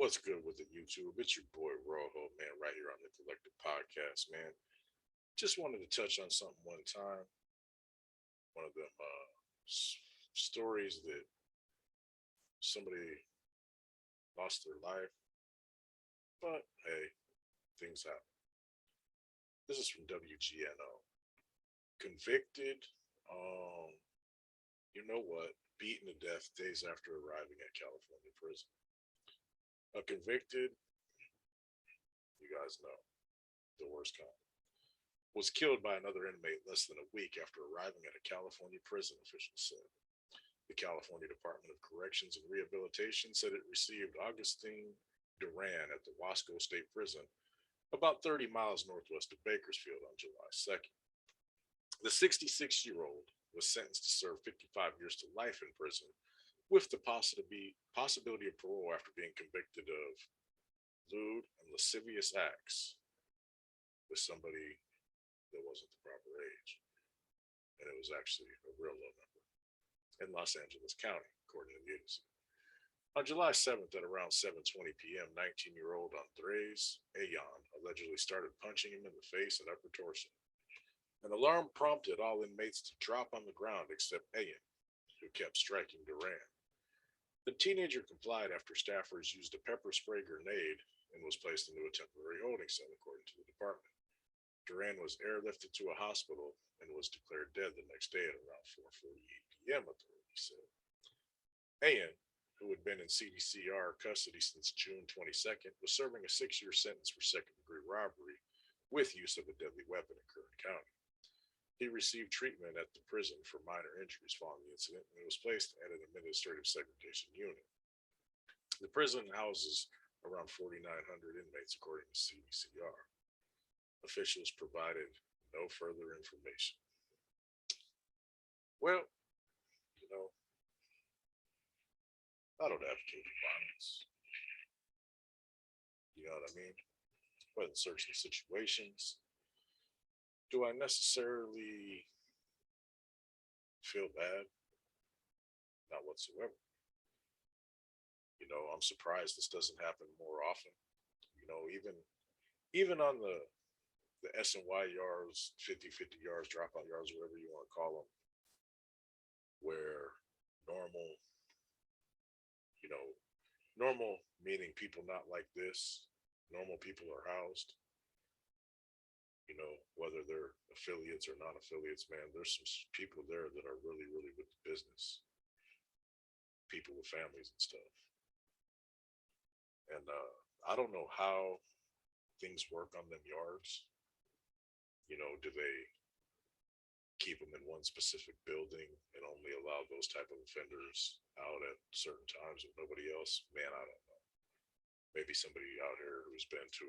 What's good with the YouTube? It's your boy Rojo, man, right here on the Collective Podcast, man. Just wanted to touch on something one time. One of them stories that somebody lost their life, but hey, things happen. This is from WGNO. Convicted, um, you know what? Beaten to death days after arriving at California prison. A convicted, you guys know, the worst kind, was killed by another inmate less than a week after arriving at a California prison, officials said. The California Department of Corrections and Rehabilitation said it received Augustine Duran at the Wasco State Prison, about 30 miles northwest of Bakersfield, on July 2nd. The 66-year-old was sentenced to serve 55 years to life in prison, with the possibility of parole after being convicted of lewd and lascivious acts with somebody that wasn't the proper age. And it was actually a real low number in Los Angeles County, according to the agency. On July 7th at around 7:20 p.m., 19-year-old Andres Ayon allegedly started punching him in the face and upper torso. An alarm prompted all inmates to drop on the ground except Ayon, who kept striking Duran. The teenager complied after staffers used a pepper spray grenade and was placed into a temporary holding cell, according to the department. Duran was airlifted to a hospital and was declared dead the next day at around 4:48 p.m., authorities said. Ayan, who had been in CDCR custody since June 22nd, was serving a 6-year sentence for second-degree robbery with use of a deadly weapon in Kern County. He received treatment at the prison for minor injuries following the incident and was placed at an administrative segregation unit. The prison houses around 4,900 inmates, according to CDCR. Officials provided no further information. Well, you know, I don't advocate for violence. You know what I mean? But in certain situations, do I necessarily feel bad? Not whatsoever. I'm surprised this doesn't happen more often. Even on the S&Y yards, 50-50 yards, dropout yards, whatever you want to call them, where normal, you know, normal meaning people not like this, normal people are housed, whether they're affiliates or non affiliates, man, there's some people there that are really, really with the business, people with families and stuff. And I don't know how things work on them yards. Do they keep them in one specific building and only allow those type of offenders out at certain times with nobody else? Man, I don't know. Maybe somebody out here who's been to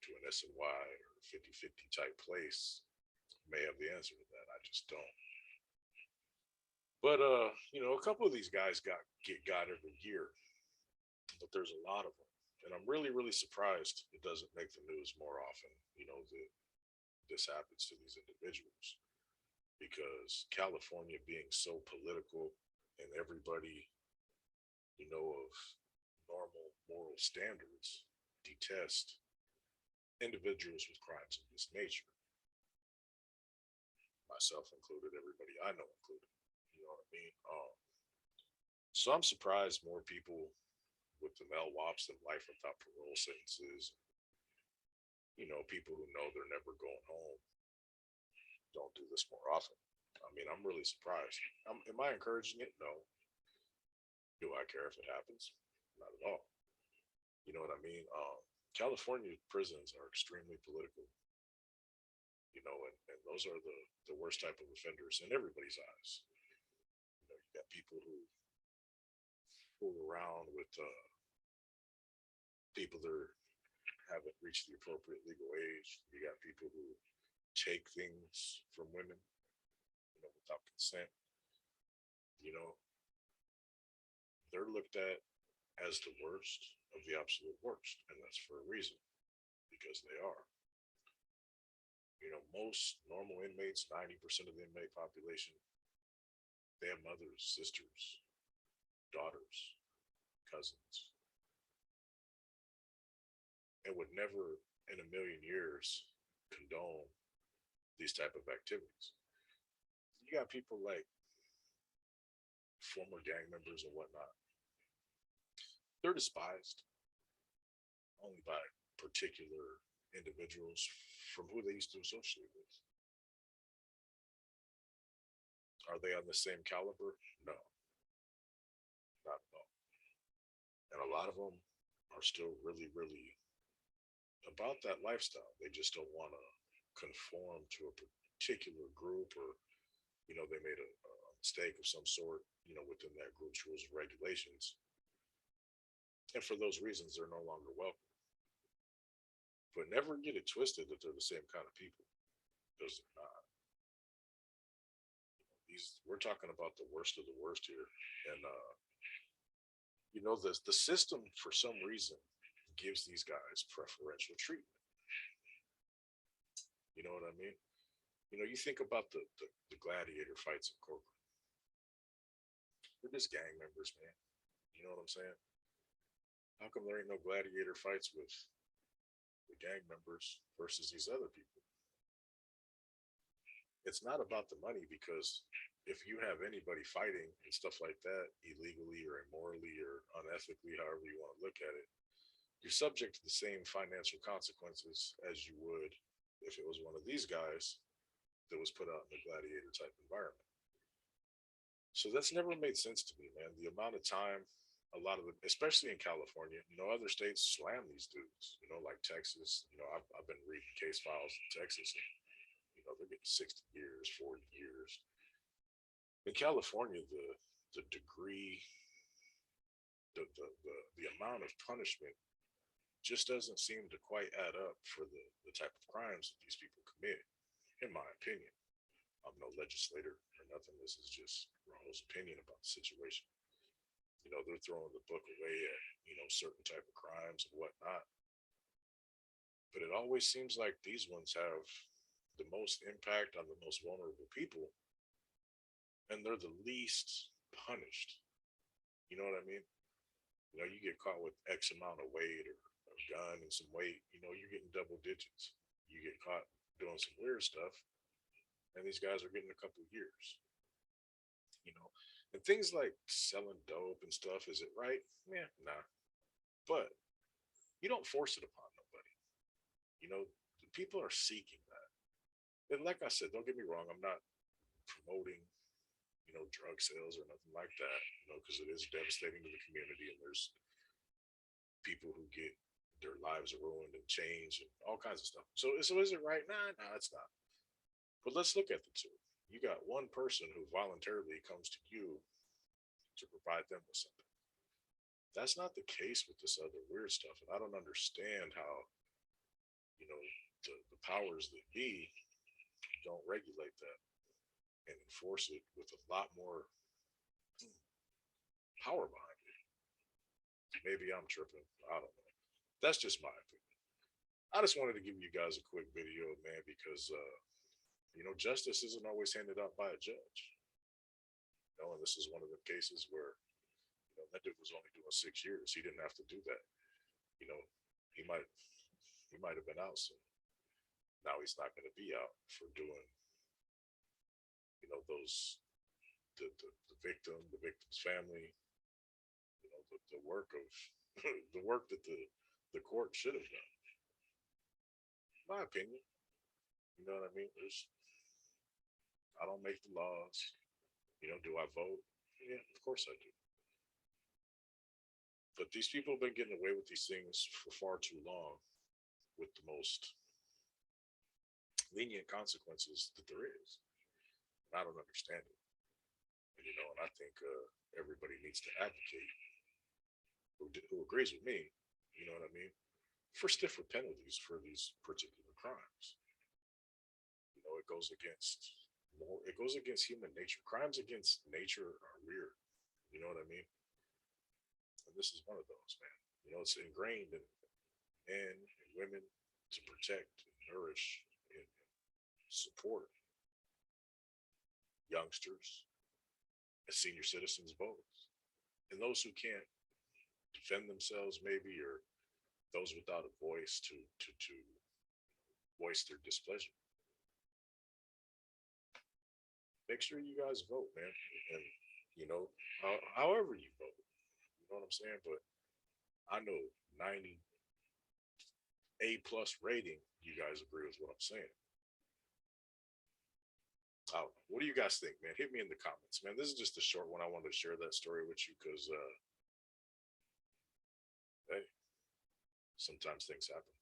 an S&Y or 50-50 type place may have the answer to that. I just don't. But a couple of these guys get got every year, but there's a lot of them, and I'm really, really surprised it doesn't make the news more often. That this happens to these individuals, because California being so political and everybody, of normal moral standards detest individuals with crimes of this nature, myself included, everybody I know included. You know what I mean? So I'm surprised more people with the LWOPs and life without parole sentences, people who know they're never going home, don't do this more often. I mean, I'm really surprised. Am I encouraging it? No. Do I care if it happens? Not at all. You know what I mean? California prisons are extremely political, and those are the worst type of offenders in everybody's eyes. You got people who fool around with people that haven't reached the appropriate legal age. You got people who take things from women, without consent. You know, they're looked at as the worst of the absolute worst, and that's for a reason, because they are. Most normal inmates, 90% of the inmate population, they have mothers, sisters, daughters, cousins. and would never in a million years condone these type of activities. You got people like former gang members and whatnot. They're despised only by particular individuals from who they used to associate with. Are they on the same caliber? No, not at all. And a lot of them are still really, really about that lifestyle. They just don't want to conform to a particular group, or they made a mistake of some sort, within that group's rules and regulations. And for those reasons, they're no longer welcome. But never get it twisted that they're the same kind of people, because they're not. These We're talking about the worst of the worst here, and the system for some reason gives these guys preferential treatment. You know what I mean? You think about the gladiator fights in corporate. They're just gang members, man. You know what I'm saying? How come there ain't no gladiator fights with the gang members versus these other people? It's not about the money, because if you have anybody fighting and stuff like that illegally or immorally or unethically, however you want to look at it, you're subject to the same financial consequences as you would if it was one of these guys that was put out in a gladiator type environment. So that's never made sense to me, man. The amount of time, a lot of them, especially in California, other states slam these dudes, like Texas. I've been reading case files in Texas, and, they're getting 60 years, 40 years. In California, the degree, the amount of punishment just doesn't seem to quite add up for the type of crimes that these people commit, in my opinion. I'm no legislator or nothing. This is just Rahul's opinion about the situation. They're throwing the book away at, certain type of crimes and whatnot. But it always seems like these ones have the most impact on the most vulnerable people, and they're the least punished. You know what I mean? You get caught with X amount of weight or a gun and some weight, you're getting double digits. You get caught doing some weird stuff, and these guys are getting a couple of years. You know, and things like selling dope and stuff, is it right? Yeah, nah. But you don't force it upon nobody. The people are seeking that. And like I said, don't get me wrong, I'm not promoting, drug sales or nothing like that, because it is devastating to the community, and there's people who get their lives ruined and changed and all kinds of stuff. So is it right? Nah, no, it's not. But let's look at the two. You got one person who voluntarily comes to you to provide them with something. That's not the case with this other weird stuff. And I don't understand how, the powers that be don't regulate that and enforce it with a lot more power behind it. Maybe I'm tripping. I don't know. That's just my opinion. I just wanted to give you guys a quick video, man, because justice isn't always handed out by a judge. And this is one of the cases where that dude was only doing 6 years. He didn't have to do that. You know, he might have been out soon. Now he's not going to be out for doing those the victim's family, the work of the work that the court should have done. My opinion. You know what I mean? I don't make the laws. Do I vote? Yeah, of course I do. But these people have been getting away with these things for far too long, with the most lenient consequences that there is. And I don't understand it. And I think everybody needs to advocate who agrees with me. You know what I mean? For stiffer penalties for these particular crimes. It goes against it goes against human nature. Crimes against nature are weird. You know what I mean? And this is one of those, man. It's ingrained in men and women to protect and nourish and support youngsters and senior citizens both. And those who can't defend themselves, maybe, or those without a voice to voice their displeasure. Make sure you guys vote, man, and you know, however you vote, you know what I'm saying. But I know 90 A+ rating. You guys agree with what I'm saying? What do you guys think, man? Hit me in the comments, man. This is just a short one. I wanted to share that story with you because, hey, sometimes things happen.